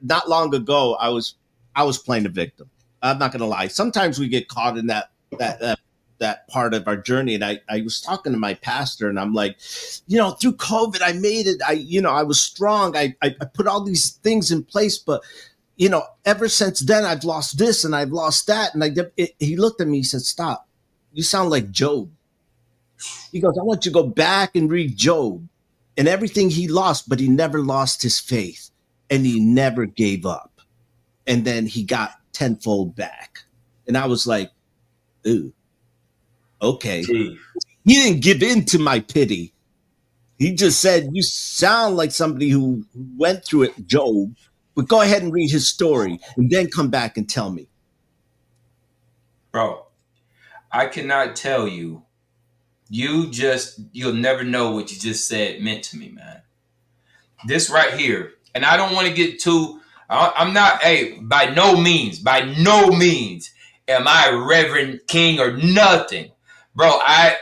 not long ago, I was playing a victim. I'm not gonna lie. Sometimes we get caught in that part of our journey. And I was talking to my pastor, and I'm like, through COVID, I made it. I was strong. I put all these things in place, but ever since then, I've lost this and I've lost that. And he looked at me, he said, "Stop. You sound like Job." He goes, "I want you to go back and read Job and everything he lost, but he never lost his faith and he never gave up. And then he got tenfold back." And I was like, ooh, okay. Gee. He didn't give in to my pity. He just said, "You sound like somebody who went through it, Job, but go ahead and read his story and then come back and tell me." Bro, I cannot tell you. You'll never know what you just said meant to me, man. This right here, and I don't want to get I'm not, by no means am I Reverend King or nothing. Bro, I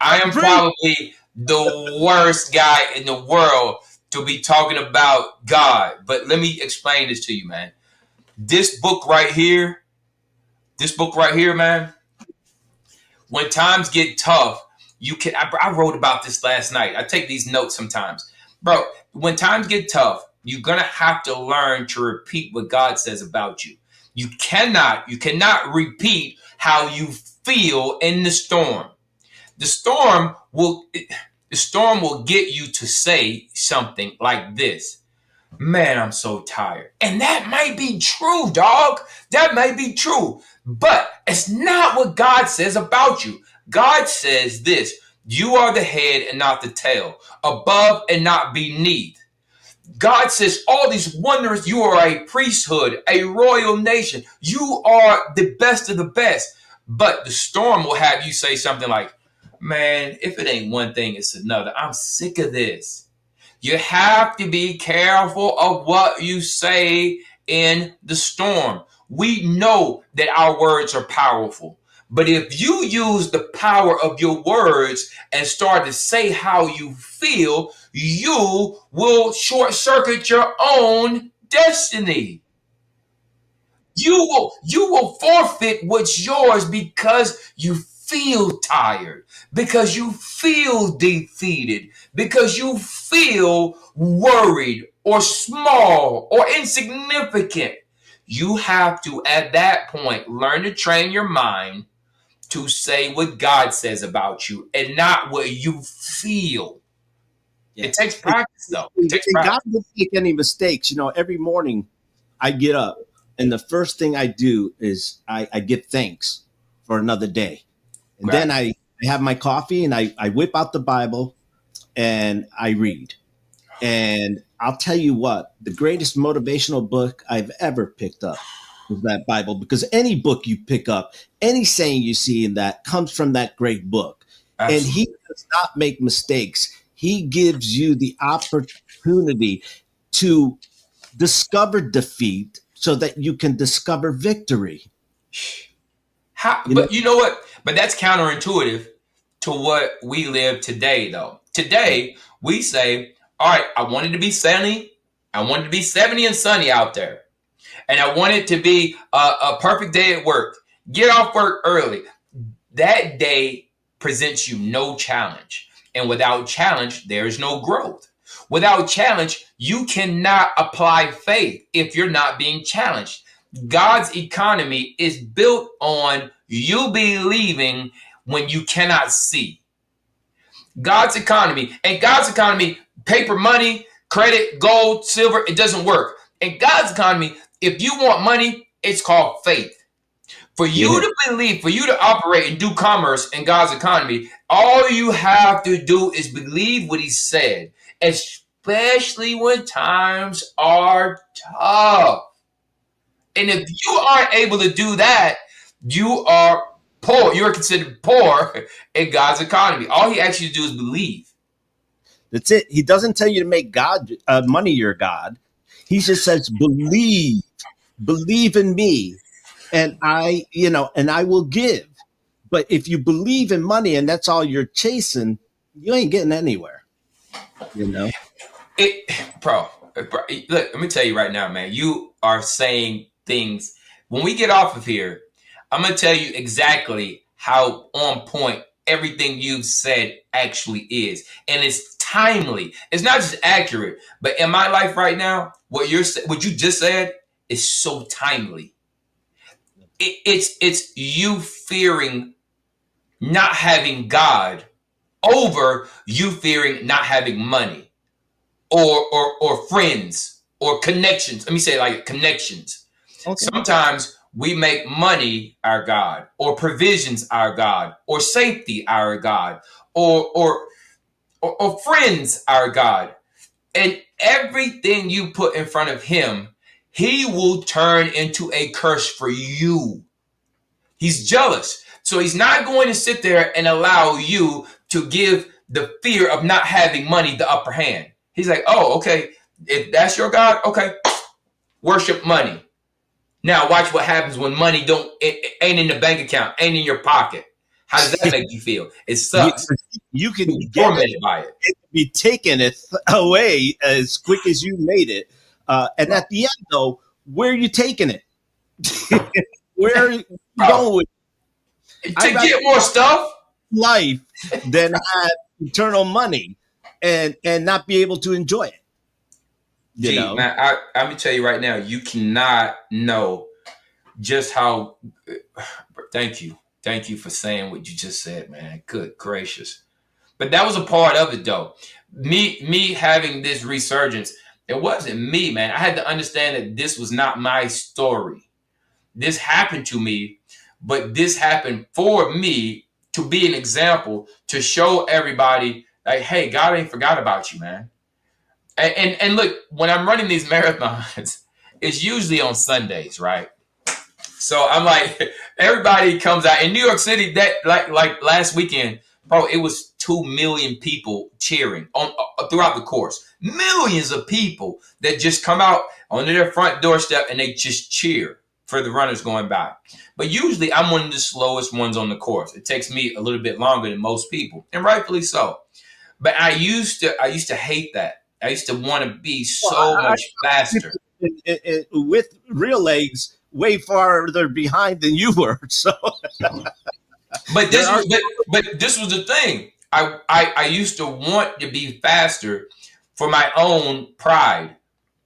am probably the worst guy in the world to be talking about God. But let me explain this to you, man. This book right here, man, when times get tough, I wrote about this last night. I take these notes sometimes. Bro, when times get tough, you're going to have to learn to repeat what God says about you. You cannot repeat how you feel in the storm. The storm will get you to say something like this: "Man, I'm so tired." And that might be true, dog. That might be true. But it's not what God says about you. God says this: "You are the head and not the tail, above and not beneath." God says all these wonders. You are a priesthood, a royal nation. You are the best of the best. But the storm will have you say something like, "Man, if it ain't one thing, it's another. I'm sick of this." You have to be careful of what you say in the storm. We know that our words are powerful. But if you use the power of your words and start to say how you feel, you will short circuit your own destiny. You will forfeit what's yours because you feel tired, because you feel defeated, because you feel worried or small or insignificant. You have to, at that point, learn to train your mind to say what God says about you and not what you feel. Yeah. It takes practice, though. It takes practice. God doesn't make any mistakes. Every morning I get up, and the first thing I do is I give thanks for another day. And then I have my coffee, and I whip out the Bible and I read. And I'll tell you what, the greatest motivational book I've ever picked up was that Bible, because any book you pick up, any saying you see in that comes from that great book. Absolutely. And he does not make mistakes. He gives you the opportunity to discover defeat so that you can discover victory. But you know what? But that's counterintuitive to what we live today, though. Today, we say, all right, I want it to be sunny. I want it to be 70 and sunny out there. And I want it to be a perfect day at work. Get off work early. That day presents you no challenge. And without challenge, there's no growth. Without challenge, you cannot apply faith if you're not being challenged. God's economy is built on you believing when you cannot see. God's economy, paper money, credit, gold, silver, it doesn't work. In God's economy, if you want money, it's called faith. For you to believe, for you to operate and do commerce in God's economy, all you have to do is believe what he said, especially when times are tough. And if you aren't able to do that, you are poor. You are considered poor in God's economy. All he asks you to do is believe. That's it. He doesn't tell you to make money your God. He just says, believe in me, and I will give. But if you believe in money and that's all you're chasing, you ain't getting anywhere. Bro, look, let me tell you right now, man, you are saying things. When we get off of here, I'm going to tell you exactly how on point everything you've said actually is. And it's timely. It's not just accurate, but in my life right now, what you just said is so timely. It's you fearing not having God over you fearing not having money or friends or connections. Let me say it like connections. Okay. Sometimes we make money our God, or provisions our God, or safety our God, or friends our God. And everything you put in front of him, he will turn into a curse for you. He's jealous. So he's not going to sit there and allow you to give the fear of not having money the upper hand. He's like, oh, okay, if that's your God, okay, worship money. Now watch what happens when money ain't in the bank account, ain't in your pocket. How does that make you feel? It sucks. You can be tormented by it. It can be taken away as quick as you made it. And at the end, though, where are you taking it? Where are you going with it? To get more stuff? Life than have eternal money and not be able to enjoy it. You know? Man, I'm gonna tell you right now, you cannot know just how. Thank you for saying what you just said, man. Good gracious. But that was a part of it, though. Me having this resurgence, it wasn't me, man. I had to understand that this was not my story. This happened to me, but this happened for me to be an example, to show everybody, like, hey, God ain't forgot about you, man. And look, when I'm running these marathons, it's usually on Sundays, right? So I'm like, everybody comes out in New York City. That like last weekend, bro, it was 2 million people cheering on throughout the course. Millions of people that just come out onto their front doorstep and they just cheer for the runners going by. But usually I'm one of the slowest ones on the course. It takes me a little bit longer than most people, and rightfully so. But I used to hate that. I used to want to be so much faster. With real legs way farther behind than you were. So, but this was the thing. I used to want to be faster for my own pride.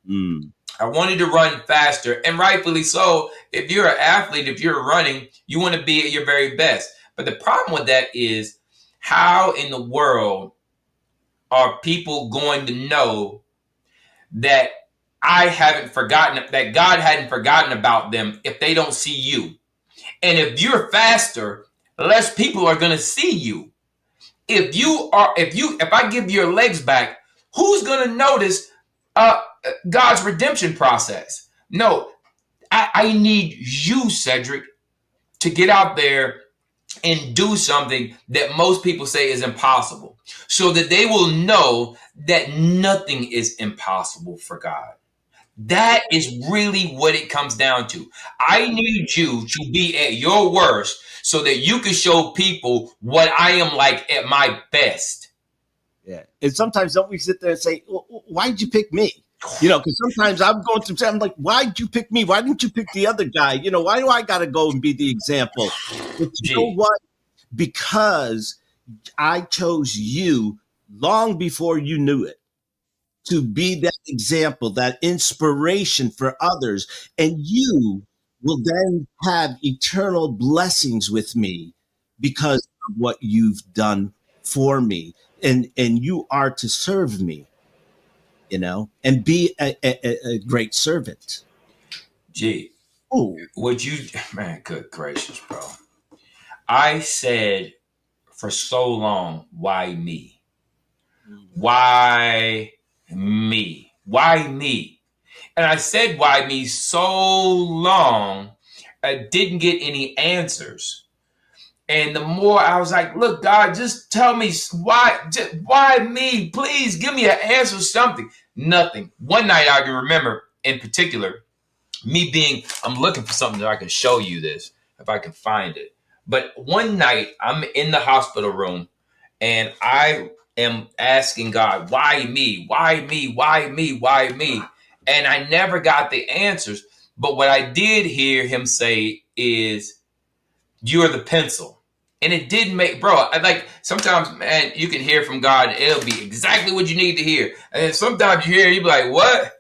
I wanted to run faster, and rightfully so. If you're an athlete, if you're running, you want to be at your very best. But the problem with that is, how in the world are people going to know that I haven't forgotten, that God hadn't forgotten about them, if they don't see you? And if you're faster, less people are going to see you. If I give your legs back, who's going to notice God's redemption process? No, I need you, Cedric, to get out there and do something that most people say is impossible, so that they will know that nothing is impossible for God. That is really what it comes down to. I need you to be at your worst so that you can show people what I am like at my best. Yeah. And sometimes don't we sit there and say, well, why'd you pick me? You know, because sometimes I'm going through, I'm like, why'd you pick me? Why didn't you pick the other guy? You know, why do I got to go and be the example? But you know what? Because I chose you long before you knew it, to be that example, that inspiration for others. And you will then have eternal blessings with me because of what you've done for me. And you are to serve me, you know, and be a great servant. Gee, would you, man, good gracious, bro. I said for so long, why me? Why me? Why me? And I said, why me so long, I didn't get any answers. And the more I was like, look, God, just tell me why me? Please give me an answer, something. Nothing. One night I can remember in particular, I'm looking for something that I can show you this, if I can find it. But one night I'm in the hospital room and I am asking God, why me? Why me? Why me? Why me? And I never got the answers. But what I did hear him say is, you're the pencil. And it did make, bro, I like sometimes, man, you can hear from God and it'll be exactly what you need to hear. And then sometimes you hear, you be like, what?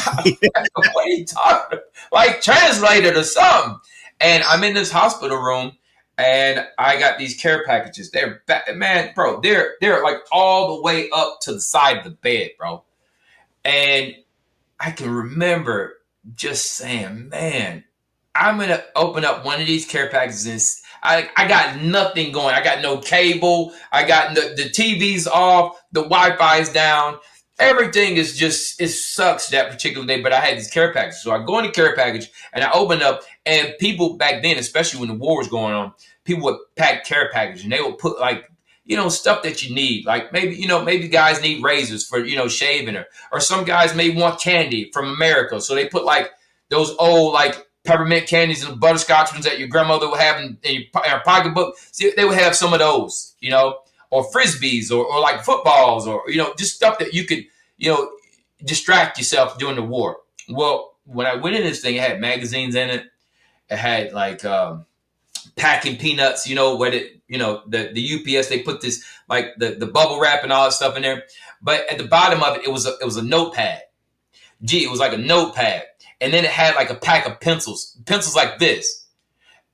What are you talking about? Like translated or something. And I'm in this hospital room and I got these care packages. They're, man, bro, they're like all the way up to the side of the bed, bro. And I can remember just saying, man, I'm going to open up one of these care packages and I got nothing going. I got no cable. I got the TV's off. The Wi-Fi's down. Everything is just, it sucks that particular day, but I had these care packages. So I go in the care package and I open up, and people back then, especially when the war was going on, people would pack care package and they would put like, stuff that you need. Like maybe guys need razors for, shaving, or some guys may want candy from America. So they put like those old like peppermint candies and butterscotch ones that your grandmother would have in your pocketbook. See, they would have some of those, or frisbees or like footballs or, just stuff that you could, distract yourself during the war. Well, when I went in this thing, it had magazines in it. It had like packing peanuts, where the UPS, they put this like the bubble wrap and all that stuff in there. But at the bottom of it, it was a notepad. It was like a notepad. And then it had like a pack of pencils like this.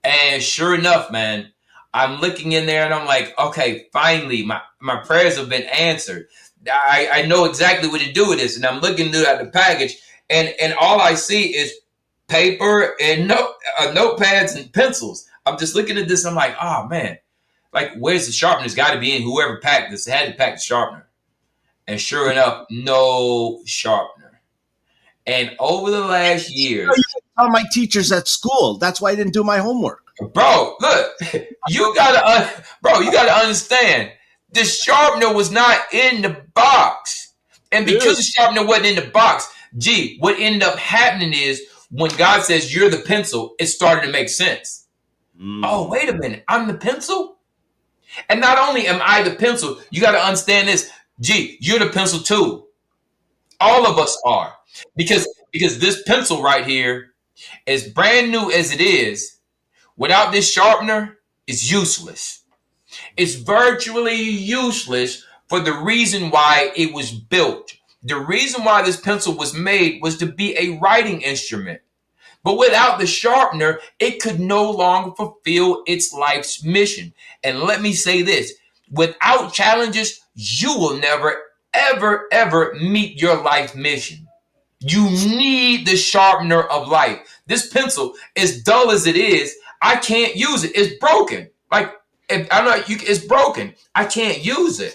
And sure enough, man, I'm looking in there and I'm like, okay, finally, my prayers have been answered. I know exactly what to do with this. And I'm looking through at the package, and all I see is paper and notepads and pencils. I'm just looking at this. I'm like, oh, man, like, where's the sharpener? It's got to be in. Whoever packed this had to pack the sharpener. And sure enough, no sharpener. And over the last year, you tell my teachers at school. That's why I didn't do my homework. Bro, look, you gotta understand. The sharpener was not in the box, and because the sharpener wasn't in the box, what ended up happening is when God says you're the pencil, it started to make sense. Oh, wait a minute, I'm the pencil, and not only am I the pencil, you got to understand this. You're the pencil too. All of us are. Because this pencil right here, as brand new as it is, without this sharpener, it's useless. It's virtually useless for the reason why it was built. The reason why this pencil was made was to be a writing instrument. But without the sharpener, it could no longer fulfill its life's mission. And let me say this, without challenges, you will never, ever, ever meet your life mission. You need the sharpener of life. This pencil, as dull as it is, I can't use it. It's broken. Like, it's broken. I can't use it.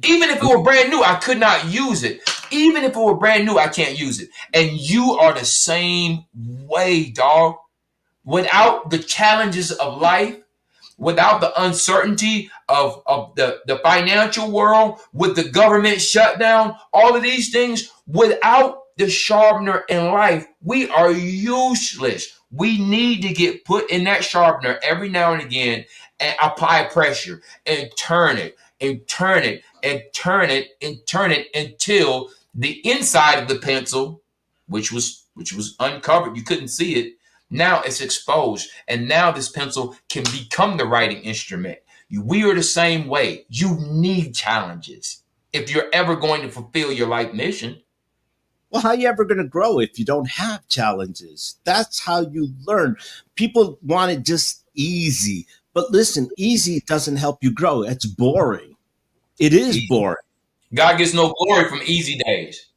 Even if it were brand new, I could not use it. Even if it were brand new, I can't use it. And you are the same way, dog. Without the challenges of life, without the uncertainty of the financial world, with the government shutdown, all of these things, without the sharpener in life, we are useless. We need to get put in that sharpener every now and again and apply pressure and turn it and turn it and turn it and turn it until the inside of the pencil, which was uncovered, you couldn't see it, now it's exposed, and now this pencil can become the writing instrument. We are the same way. You need challenges if you're ever going to fulfill your life mission. Well, how are you ever going to grow if you don't have challenges? That's how you learn. People want it just easy. But listen, easy doesn't help you grow. It's boring. It is boring. God gets no glory from easy days.